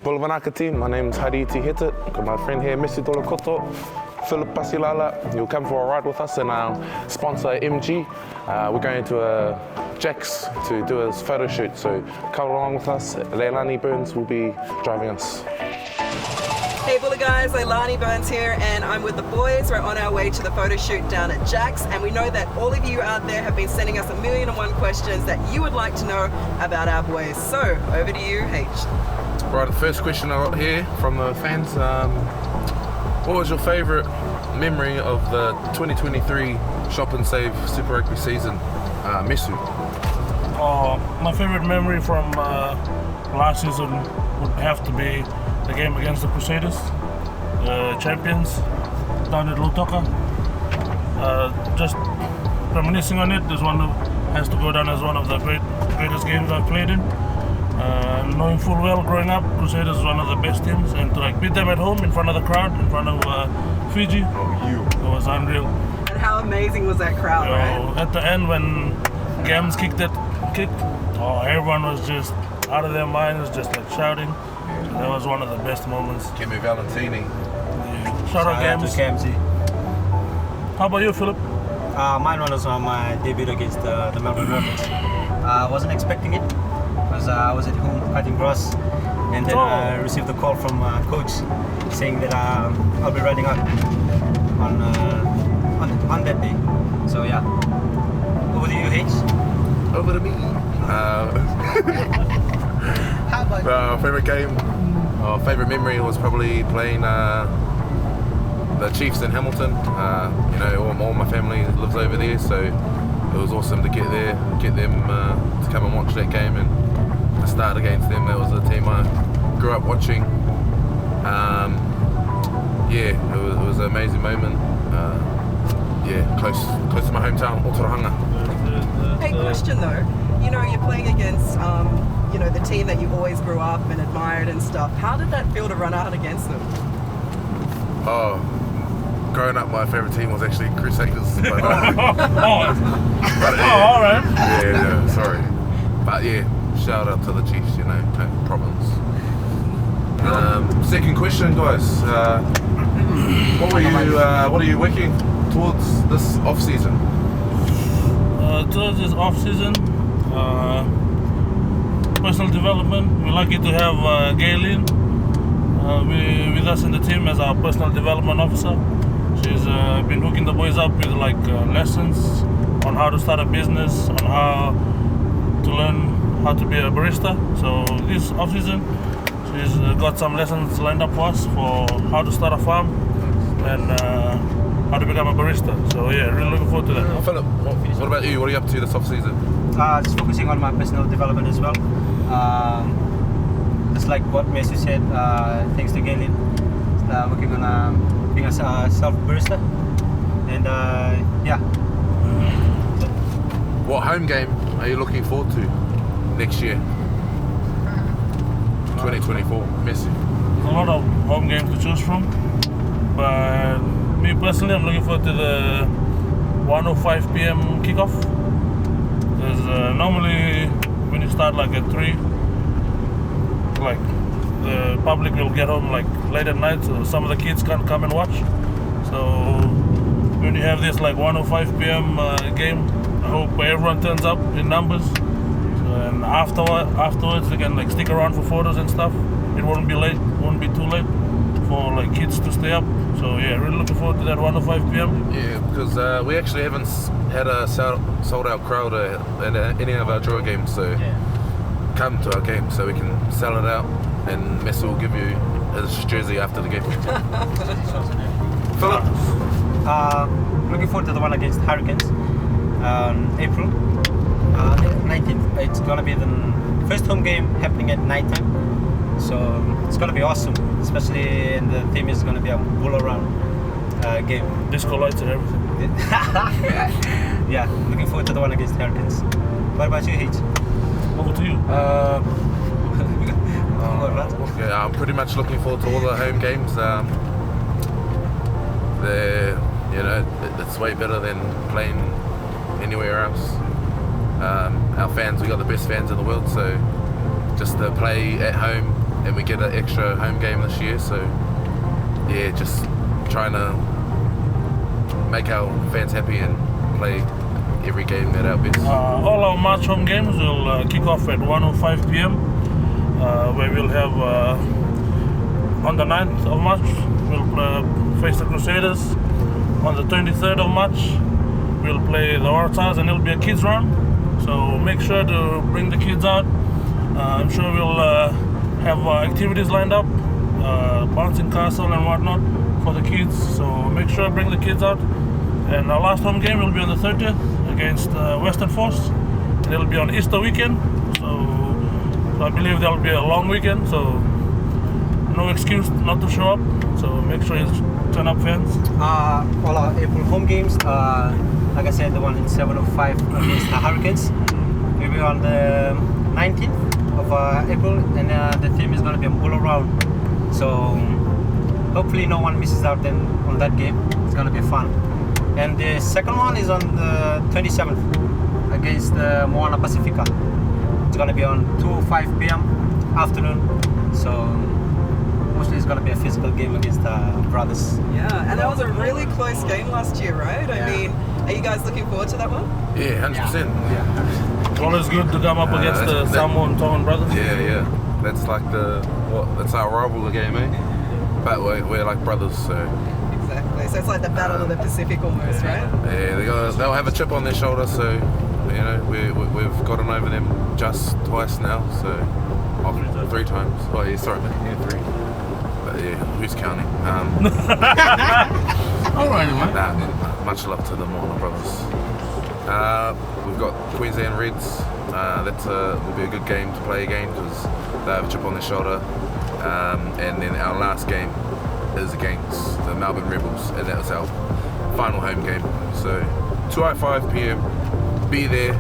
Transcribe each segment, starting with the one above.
Pulavanaka team, my name's Hariti Hitit. Got my friend here, Missy Dolakoto, Philip Pasilala. He'll come for a ride with us and our sponsor MG. We're going to Jack's to do a photo shoot, so come along with us. Leilani Burns will be driving us. Hey Bulla guys, Leilani Burns here and I'm with the boys. We're on our way to the photo shoot down at Jack's, and we know that all of you out there have been sending us 1,000,001 questions that you would like to know about our boys. So over to you, H. Right, the first question I got here from the fans, what was your favourite memory of the 2023 Shop and Save Super Rugby season? Mesu. My favourite memory from last season would have to be the game against the Crusaders, the champions, down at Lautoka. Just reminiscing on it, this one has to go down as one of the greatest games I've played in. Knowing full well growing up, Crusaders is one of the best teams, and to beat them at home in front of the crowd, in front of Fiji, it was unreal. And how amazing was that crowd, right? At the end when Gams kicked, everyone was just out of their minds, just shouting. That was one of the best moments. Kimmy Valentini. Yeah. Shout out Gams. Gamsey. How about you, Philip? Mine was on my debut against the Melbourne Rebels. I wasn't expecting it because I was at home cutting grass, and then I received a call from coach saying that I'll be running out on that day. So yeah, over to you, H. Over to me. Favourite game, favourite memory was probably playing the Chiefs in Hamilton. All my family lives over there, so it was awesome to get them to come and watch that game and to start against them. That was a team I grew up watching. It was an amazing moment. Close to my hometown, Otorohanga. Hey, question though. You're playing against the team that you always grew up and admired and stuff. How did that feel to run out against them? Growing up, my favourite team was actually Crusaders. But, all right. Yeah, sorry. But yeah, shout out to the Chiefs, province. Second question, guys. What are you working towards this off season? Towards this off season, personal development. We're lucky to have Gaylene with us in the team as our personal development officer. She's been hooking the boys up with lessons on how to start a business, on how to learn how to be a barista. So this off season, she's got some lessons lined up for us for how to start a farm and how to become a barista. So yeah, really looking forward to that. Philip, what about you? What are you up to this off season? Just focusing on my personal development as well. Just like what Mesu said, thanks to Galen, working on being a self barista, and What home game are you looking forward to next year? 2024, Messi. A lot of home games to choose from, but me personally, I'm looking forward to the 1:05 p.m. kickoff. Because normally when you start at 3, the public will get home late at night, so some of the kids can't come and watch. So when you have this 1:05 p.m. game, I hope everyone turns up in numbers. And afterwards they can stick around for photos and stuff. It won't be too late for kids to stay up. So yeah, really looking forward to that 1:05 p.m. Yeah, because we actually haven't had a sold out crowd at any of our draw games, so come to our game so we can sell it out, and Messi will give you his jersey after the game. Philip? Looking forward to the one against Hurricanes April 19th. It's gonna be the first home game happening at night time, so it's gonna be awesome, especially and the theme is gonna be a bull around game. Disco lights and everything. Yeah, looking forward to the one against Hurricanes. What about you, H? Over to you. I'm pretty much looking forward to all the home games. It's way better than playing anywhere else. Our fans, we got the best fans in the world, so just to play at home and we get an extra home game this year. So yeah, just trying to make our fans happy and play every game at our best. All our March home games will kick off at 1:05 p.m. Where we'll have on the 9th of March we'll face the Crusaders. On the 23rd of March we'll play the Waratahs, and it'll be a kids round. So make sure to bring the kids out. I'm sure we'll have activities lined up, bouncing castle and whatnot for the kids. So make sure to bring the kids out. And our last home game will be on the 30th against Western Force, and it'll be on Easter weekend. So I believe there'll be a long weekend. So no excuse not to show up. So make sure you turn up, fans. All our April home games, like I said, the one in 7:05 against the Hurricanes, will be on the 19th of April, and the theme is going to be a all around. So hopefully no one misses out then on that game. It's going to be fun. And the second one is on the 27th against Moana Pacifica. It's going to be on 2:05 p.m. afternoon. So mostly it's going to be a physical game against brothers. Yeah, and that was a really close game last year, right? I mean, are you guys looking forward to that one? Yeah, 100%. It's always good to come up against the Samoan Tongan brothers. Yeah. That's like that's our rival game, eh? But we're like brothers, so. Exactly. So it's like the Battle of the Pacific almost, right? Yeah, they'll have a chip on their shoulder, so you know we've gotten over them just twice now, so 3 times. Oh yeah, sorry, man. Yeah, 3. But yeah, who's counting? All right, man. Nah, much love to the Moana brothers. We've got Queensland Reds. Will be a good game to play again because they have a chip on their shoulder. And then our last game is against the Melbourne Rebels, and that was our final home game. So 2:05 p.m. Be there.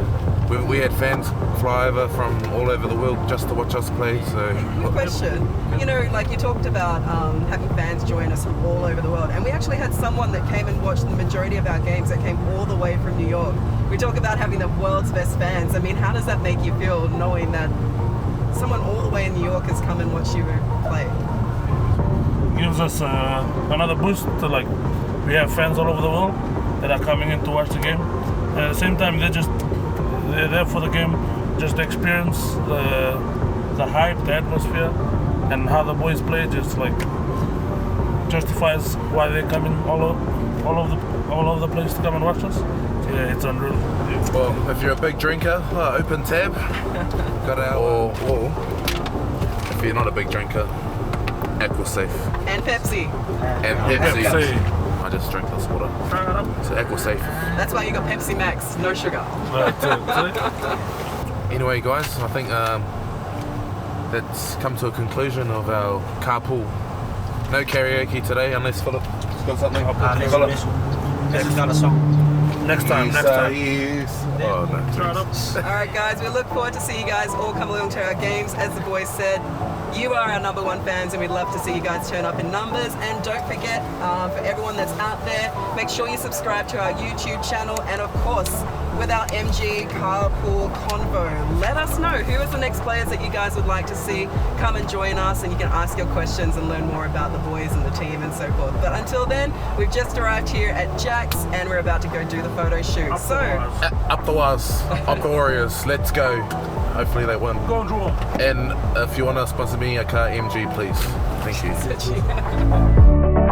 We had fans fly over from all over the world just to watch us play. So Good question. You know, like you talked about having fans join us from all over the world, and we actually had someone that came and watched the majority of our games that came all the way from New York. We talk about having the world's best fans. I mean, how does that make you feel knowing that someone all the way in New York has come and watched you play? Gives us another boost to we have fans all over the world that are coming in to watch the game. At the same time, they're there for the game, just to experience the hype, the atmosphere, and how the boys play. Just justifies why they're coming all over the place to come and watch us. So, yeah, it's unreal. well, if you're a big drinker, open tab. Got our or if you're not a big drinker, Aquasafe. And Pepsi. And Pepsi. I just drank this water. So Aquasafe. That's why you got Pepsi Max, no sugar. Anyway, guys, I think that's come to a conclusion of our carpool. No karaoke today, unless Philip's got something. This is not a song. Next time. Yes. Oh, no. All right, guys, we look forward to see you guys all come along to our games. As the boys said, you are our number 1 fans, and we'd love to see you guys turn up in numbers. And don't forget, for everyone that's out there, make sure you subscribe to our YouTube channel. And of course, with our MG Carpool Convo, let us know who is the next players that you guys would like to see come and join us, and you can ask your questions and learn more about the boys and the team and so forth. But until then, we've just arrived here at Jack's, and we're about to go do the photo shoot. Up the Waz, up the Warriors, let's go. Hopefully they win. Go draw. And if you want to sponsor me a car MG, please. Thank you.